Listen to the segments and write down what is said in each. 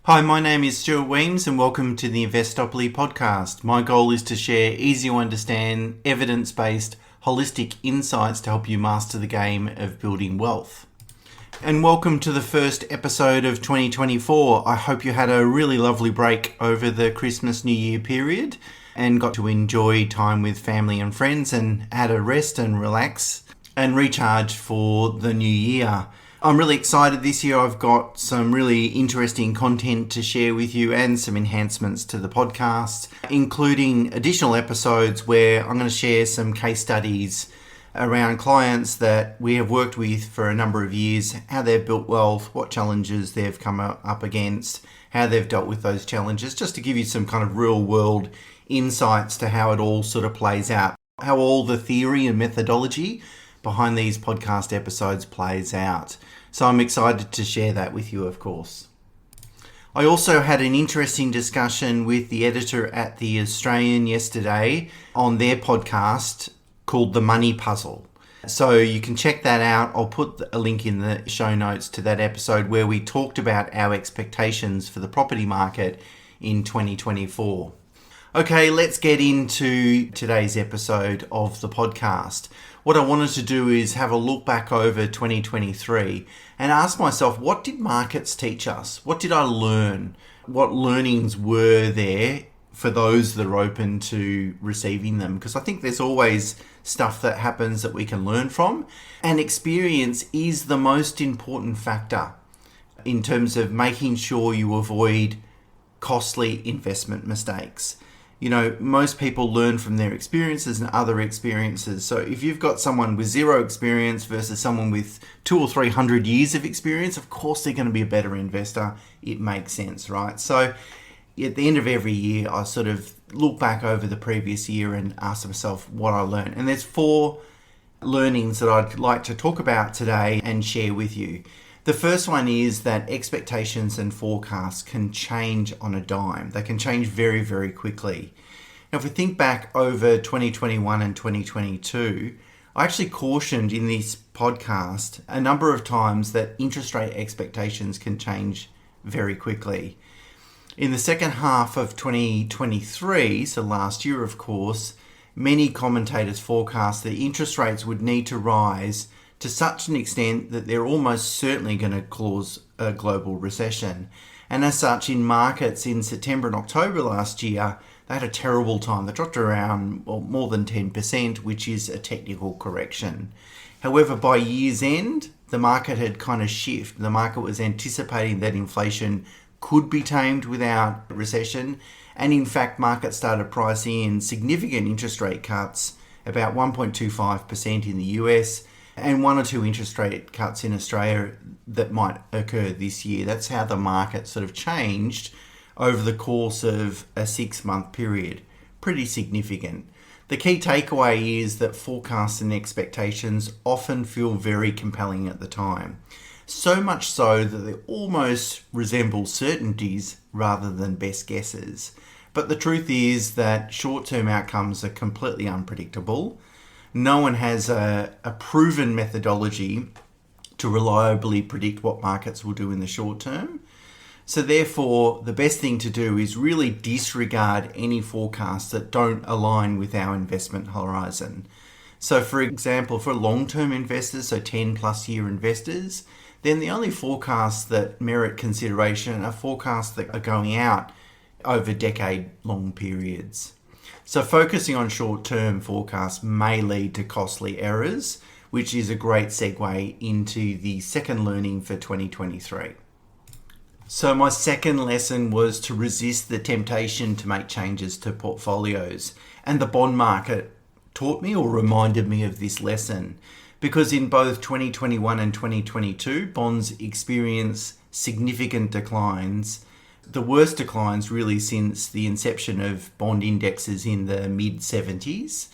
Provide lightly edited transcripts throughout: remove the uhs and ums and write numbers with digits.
Hi, my name is Stuart Wemyss and welcome to the Investopoly podcast. My goal is to share easy to understand, evidence-based, holistic insights to help you master the game of building wealth. And welcome to the first episode of 2024. I hope you had a really lovely break over the Christmas New Year period and got to enjoy time with family and friends and had a rest and relax and recharge for the new year. I'm really excited this year. I've got some really interesting content to share with you and some enhancements to the podcast, including additional episodes where I'm going to share some case studies around clients that we have worked with for a number of years, how they've built wealth, what challenges they've come up against, how they've dealt with those challenges, just to give you some kind of real world insights to how it all sort of plays out, how all the theory and methodology behind these podcast episodes plays out. So I'm excited to share that with you, of course. I also had an interesting discussion with the editor at The Australian yesterday on their podcast called The Money Puzzle. So you can check that out. I'll put a link in the show notes to that episode where we talked about our expectations for the property market in 2024. Okay, let's get into today's episode of the podcast. What I wanted to do is have a look back over 2023 and ask myself, what did markets teach us? What did I learn? What learnings were there for those that are open to receiving them? Because I think there's always stuff that happens that we can learn from, and experience is the most important factor in terms of making sure you avoid costly investment mistakes. You know, most people learn from their experiences and other experiences. So if you've got someone with zero experience versus someone with 200 or 300 years of experience, of course they're going to be a better investor. It makes sense, right? So at the end of every year, I sort of look back over the previous year and ask myself what I learned. And there's 4 learnings that I'd like to talk about today and share with you. The first one is that expectations and forecasts can change on a dime. They can change very, very quickly. Now, if we think back over 2021 and 2022, I actually cautioned in this podcast a number of times that interest rate expectations can change very quickly. In the second half of 2023, so last year, of course, many commentators forecast that interest rates would need to rise to such an extent that they're almost certainly going to cause a global recession. And as such, in markets in September and October last year, they had a terrible time. They dropped around more than 10%, which is a technical correction. However, by year's end, the market had kind of shifted. The market was anticipating that inflation could be tamed without recession. And in fact, markets started pricing in significant interest rate cuts, about 1.25% in the US, and 1 or 2 interest rate cuts in Australia that might occur this year. That's how the market sort of changed over the course of a 6-month period. Pretty significant. The key takeaway is that forecasts and expectations often feel very compelling at the time. So much so that they almost resemble certainties rather than best guesses. But the truth is that short-term outcomes are completely unpredictable. No one has a proven methodology to reliably predict what markets will do in the short term. So therefore, the best thing to do is really disregard any forecasts that don't align with our investment horizon. So for example, for long-term investors, so 10 plus year investors, then the only forecasts that merit consideration are forecasts that are going out over decade-long periods. So focusing on short-term forecasts may lead to costly errors, which is a great segue into the second learning for 2023. So my second lesson was to resist the temptation to make changes to portfolios. And the bond market taught me or reminded me of this lesson, because in both 2021 and 2022, bonds experienced significant declines. The worst declines really since the inception of bond indexes in the mid-70s.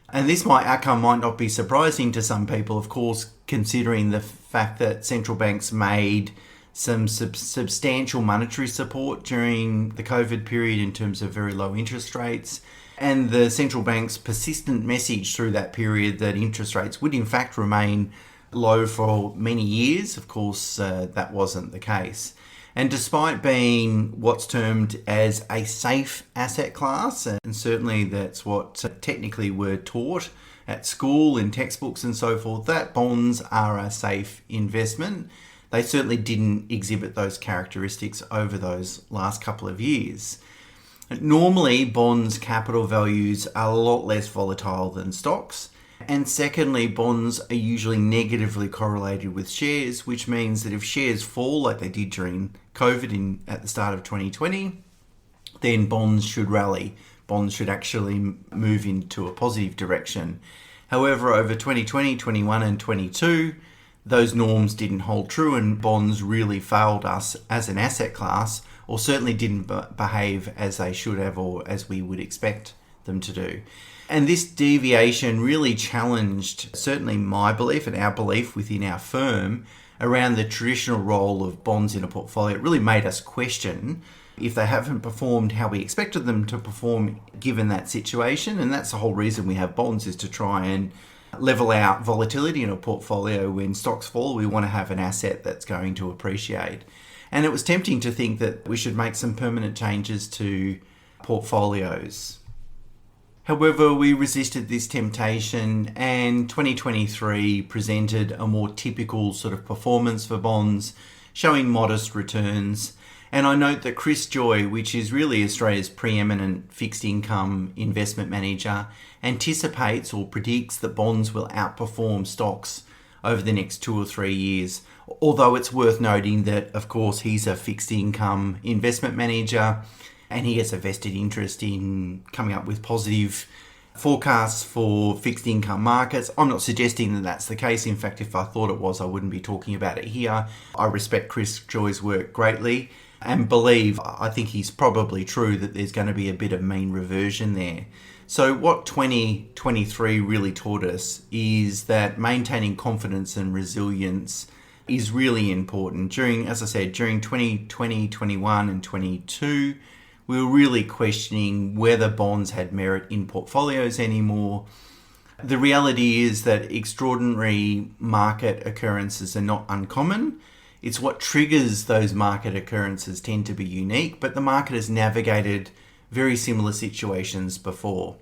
And this outcome might not be surprising to some people, of course, considering the fact that central banks made some substantial monetary support during the COVID period in terms of very low interest rates. And the central bank's persistent message through that period that interest rates would in fact remain low for many years. Of course, that wasn't the case. And despite being what's termed as a safe asset class, and certainly that's what technically we're taught at school in textbooks and so forth, that bonds are a safe investment. They certainly didn't exhibit those characteristics over those last couple of years. Normally, bonds' capital values are a lot less volatile than stocks. And secondly, bonds are usually negatively correlated with shares, which means that if shares fall like they did during COVID at the start of 2020, then bonds should rally. Bonds should actually move into a positive direction. However, over 2020, 21 and 22, those norms didn't hold true and bonds really failed us as an asset class, or certainly didn't behave as they should have or as we would expect them to do. And this deviation really challenged certainly my belief and our belief within our firm around the traditional role of bonds in a portfolio. It really made us question if they haven't performed how we expected them to perform given that situation. And that's the whole reason we have bonds, is to try and level out volatility in a portfolio. When stocks fall, we want to have an asset that's going to appreciate. And it was tempting to think that we should make some permanent changes to portfolios. However, we resisted this temptation, and 2023 presented a more typical sort of performance for bonds, showing modest returns. And I note that Chris Joy, which is really Australia's preeminent fixed income investment manager, anticipates or predicts that bonds will outperform stocks over the next 2 or 3 years. Although it's worth noting that, of course, he's a fixed income investment manager, and he has a vested interest in coming up with positive forecasts for fixed income markets. I'm not suggesting that that's the case. In fact, if I thought it was, I wouldn't be talking about it here. I respect Chris Joy's work greatly and I think he's probably true that there's going to be a bit of mean reversion there. So what 2023 really taught us is that maintaining confidence and resilience is really important. During 2020, 21 and 22, we were really questioning whether bonds had merit in portfolios anymore. The reality is that extraordinary market occurrences are not uncommon. It's what triggers those market occurrences tend to be unique, but the market has navigated very similar situations before.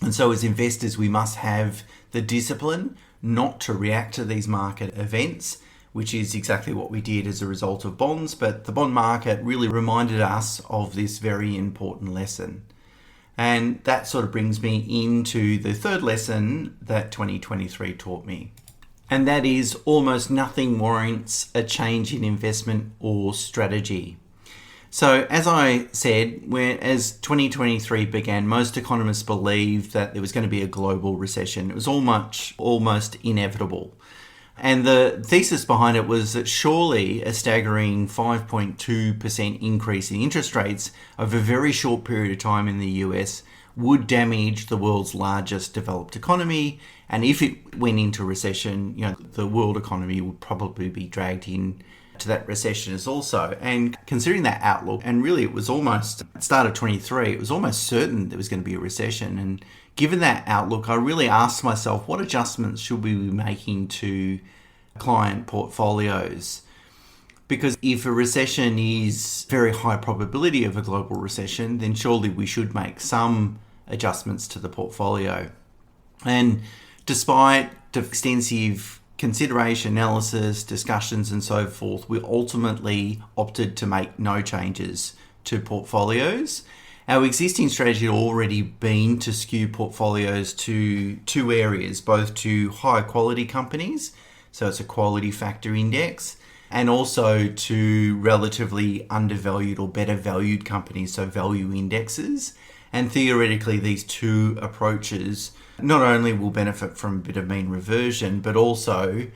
And so as investors, we must have the discipline not to react to these market events, which is exactly what we did as a result of bonds. But the bond market really reminded us of this very important lesson. And that sort of brings me into the third lesson that 2023 taught me. And that is, almost nothing warrants a change in investment or strategy. So as I said, as 2023 began, most economists believed that there was going to be a global recession. It was almost inevitable. And the thesis behind it was that surely a staggering 5.2% increase in interest rates over a very short period of time in the US would damage the world's largest developed economy. And if it went into recession, the world economy would probably be dragged in to that recession as also. And considering that outlook, and really it was almost, at the start of 23, it was almost certain there was going to be a recession. And given that outlook, I really asked myself, what adjustments should we be making to client portfolios? Because if a recession is very high probability of a global recession, then surely we should make some adjustments to the portfolio. And despite extensive consideration, analysis, discussions and so forth, we ultimately opted to make no changes to portfolios. Our existing strategy had already been to skew portfolios to two areas, both to high quality companies, so it's a quality factor index, and also to relatively undervalued or better valued companies, so value indexes. And theoretically, these two approaches not only will benefit from a bit of mean reversion, but also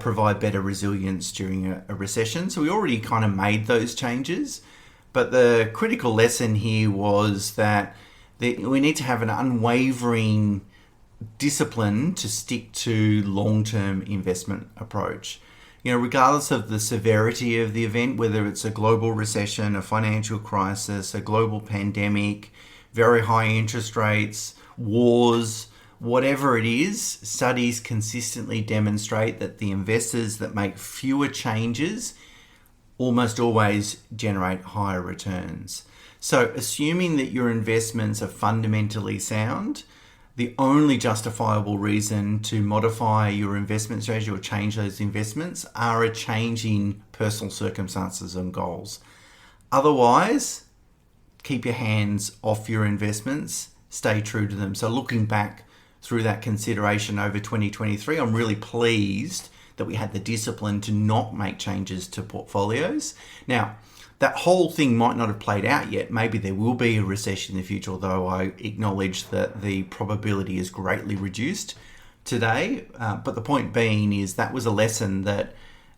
provide better resilience during a recession. So we already kind of made those changes. But the critical lesson here was that we need to have an unwavering discipline to stick to long-term investment approach. Regardless of the severity of the event, whether it's a global recession, a financial crisis, a global pandemic, very high interest rates, wars, whatever it is, studies consistently demonstrate that the investors that make fewer changes almost always generate higher returns. So assuming that your investments are fundamentally sound, the only justifiable reason to modify your investment strategy or change those investments are a change in personal circumstances and goals. Otherwise, keep your hands off your investments, stay true to them. So looking back through that consideration over 2023, I'm really pleased that we had the discipline to not make changes to portfolios. Now, that whole thing might not have played out yet. Maybe there will be a recession in the future, although I acknowledge that the probability is greatly reduced today. But the point being is that was a lesson that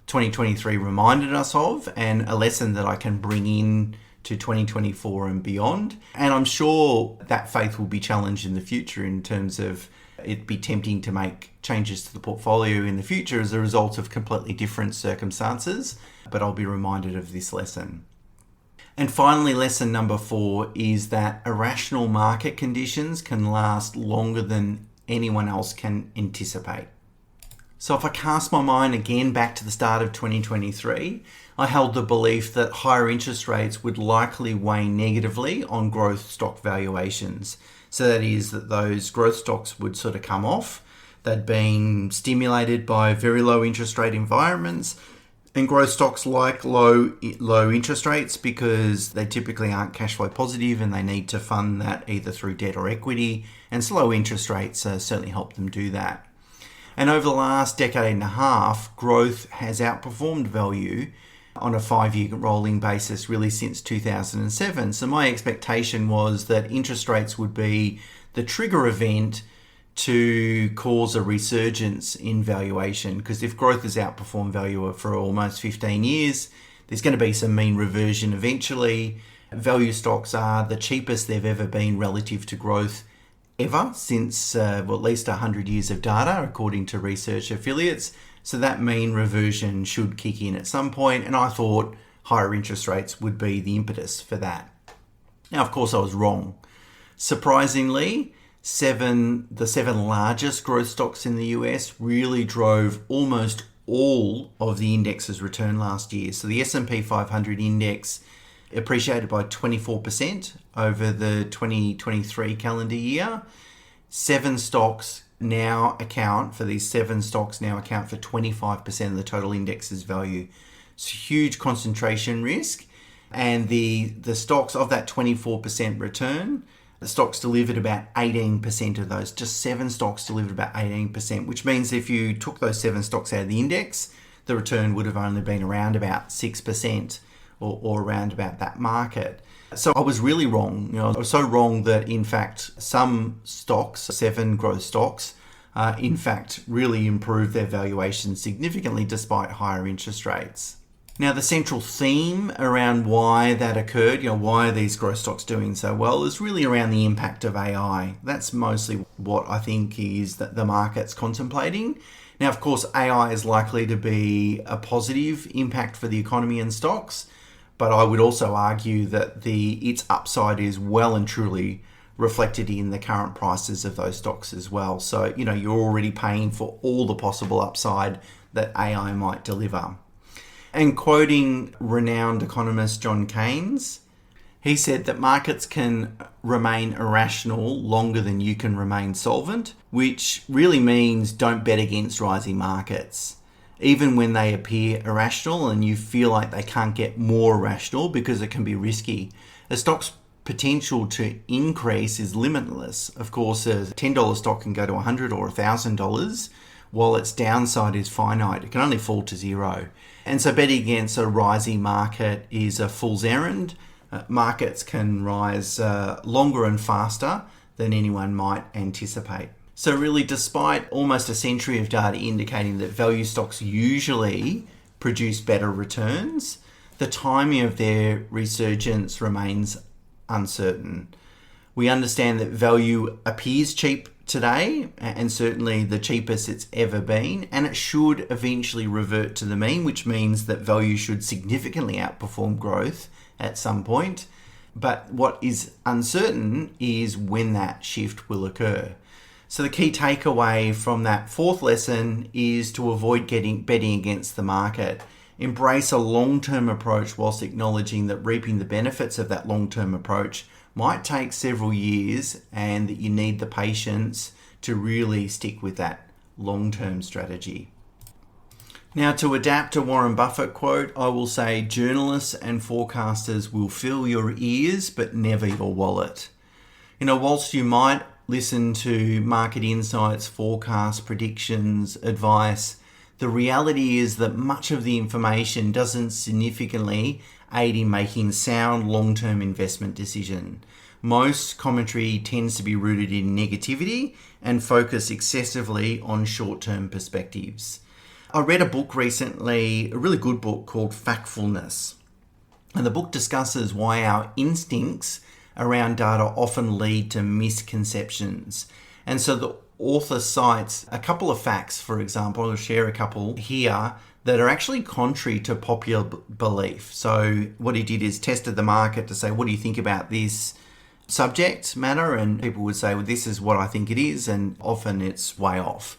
2023 reminded us of, and a lesson that I can bring in to 2024 and beyond. And I'm sure that faith will be challenged in the future in terms of it be tempting to make changes to the portfolio in the future as a result of completely different circumstances, but I'll be reminded of this lesson. And finally, lesson number 4 is that irrational market conditions can last longer than anyone else can anticipate. So if I cast my mind again back to the start of 2023, I held the belief that higher interest rates would likely weigh negatively on growth stock valuations. So that is that those growth stocks would sort of come off. They'd been stimulated by very low interest rate environments, and growth stocks like low interest rates because they typically aren't cash flow positive and they need to fund that either through debt or equity, and slow interest rates certainly help them do that. And over the last decade and a half, growth has outperformed value on a 5-year rolling basis really since 2007. So my expectation was that interest rates would be the trigger event to cause a resurgence in valuation, because if growth has outperformed value for almost 15 years, there's going to be some mean reversion eventually. Value stocks are the cheapest they've ever been relative to growth ever since at least 100 years of data, according to research affiliates. So that mean reversion should kick in at some point, and I thought higher interest rates would be the impetus for that. Now, of course, I was wrong. Surprisingly, the 7 largest growth stocks in the US really drove almost all of the index's return last year. So the S&P 500 index appreciated by 24% over the 2023 calendar year. 7 stocks now account for 25% of the total index's value. It's a huge concentration risk, and the stocks of that 24% return, the stocks delivered about 18% of those. Just 7 stocks delivered about 18%, which means if you took those 7 stocks out of the index, the return would have only been around about 6% or around about that market. So I was really wrong. I was so wrong that in fact some stocks, 7 growth stocks, in fact really improved their valuation significantly despite higher interest rates. Now, the central theme around why that occurred, why are these growth stocks doing so well, is really around the impact of AI. That's mostly what I think is that the market's contemplating. Now, of course, AI is likely to be a positive impact for the economy and stocks, but I would also argue that its upside is well and truly reflected in the current prices of those stocks as well. So, you're already paying for all the possible upside that AI might deliver. And quoting renowned economist John Keynes, he said that markets can remain irrational longer than you can remain solvent, which really means don't bet against rising markets. Even when they appear irrational and you feel like they can't get more irrational because it can be risky. A stock's potential to increase is limitless. Of course, a $10 stock can go to $100 or $1,000, while its downside is finite. It can only fall to 0. And so betting against a rising market is a fool's errand. Markets can rise longer and faster than anyone might anticipate. So really, despite almost a century of data indicating that value stocks usually produce better returns, the timing of their resurgence remains uncertain. We understand that value appears cheap today, and certainly the cheapest it's ever been, and it should eventually revert to the mean, which means that value should significantly outperform growth at some point. But what is uncertain is when that shift will occur. So the key takeaway from that 4th lesson is to avoid betting against the market Embrace a long-term approach whilst acknowledging that reaping the benefits of that long-term approach might take several years and that you need the patience to really stick with that long-term strategy. Now, to adapt a Warren Buffett quote, I will say journalists and forecasters will fill your ears, but never your wallet. Whilst you might listen to market insights, forecasts, predictions, advice, the reality is that much of the information doesn't significantly aid in making sound long-term investment decision. Most commentary tends to be rooted in negativity and focus excessively on short-term perspectives. I read a book recently, a really good book called Factfulness. And the book discusses why our instincts around data often lead to misconceptions. And so the author cites a couple of facts, for example, I'll share a couple here, that are actually contrary to popular belief. So what he did is tested the market to say, what do you think about this subject matter? And people would say, well, this is what I think it is, and often it's way off.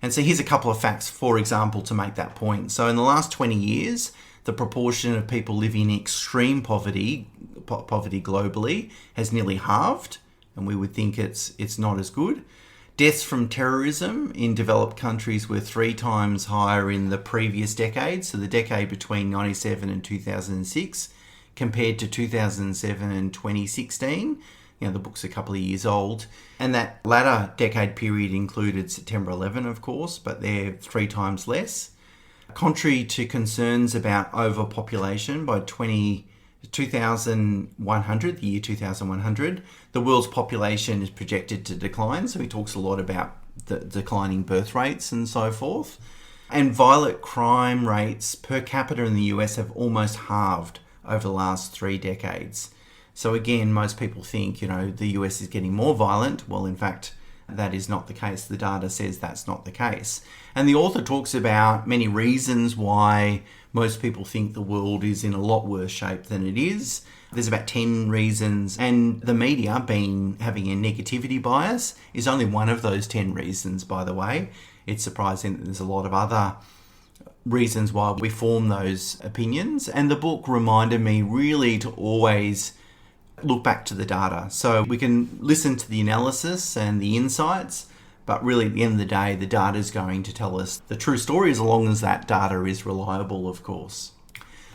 And so here's a couple of facts, for example, to make that point. So in the last 20 years, the proportion of people living in extreme poverty globally has nearly halved, and we would think it's not as good. Deaths from terrorism in developed countries were 3 times higher in the previous decade, so the decade between 1997 and 2006, compared to 2007 and 2016. The book's a couple of years old. And that latter decade period included September 11, of course, but they're 3 times less. Contrary to concerns about overpopulation, by 2100, the year 2100, the world's population is projected to decline. So he talks a lot about the declining birth rates and so forth. And violent crime rates per capita in the US have almost halved over the last 3 decades. So again, most people think, the US is getting more violent. Well, in fact, that is not the case. The data says that's not the case. And the author talks about many reasons why most people think the world is in a lot worse shape than it is. There's about 10 reasons, and the media having a negativity bias is only one of those 10 reasons, by the way. It's surprising that there's a lot of other reasons why we form those opinions. And the book reminded me really to always look back to the data. So we can listen to the analysis and the insights, but really at the end of the day, the data is going to tell us the true story, as long as that data is reliable, of course.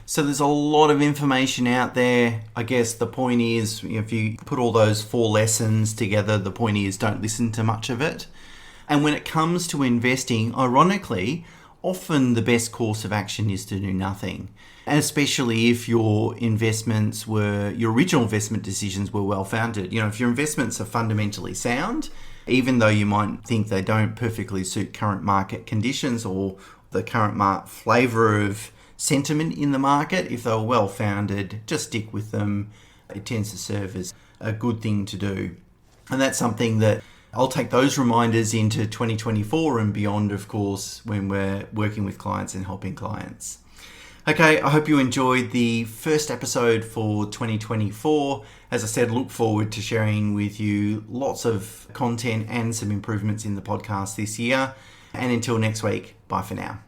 So there's a lot of information out there. I guess the point is, if you put all those 4 lessons together, the point is don't listen to much of it. And when it comes to investing, ironically, often the best course of action is to do nothing. And especially if your original investment decisions were well-founded. If your investments are fundamentally sound, even though you might think they don't perfectly suit current market conditions or the current flavour of sentiment in the market, if they're well-founded, just stick with them. It tends to serve as a good thing to do. And that's something that I'll take those reminders into 2024 and beyond, of course, when we're working with clients and helping clients. Okay, I hope you enjoyed the first episode for 2024. As I said, look forward to sharing with you lots of content and some improvements in the podcast this year. And until next week, bye for now.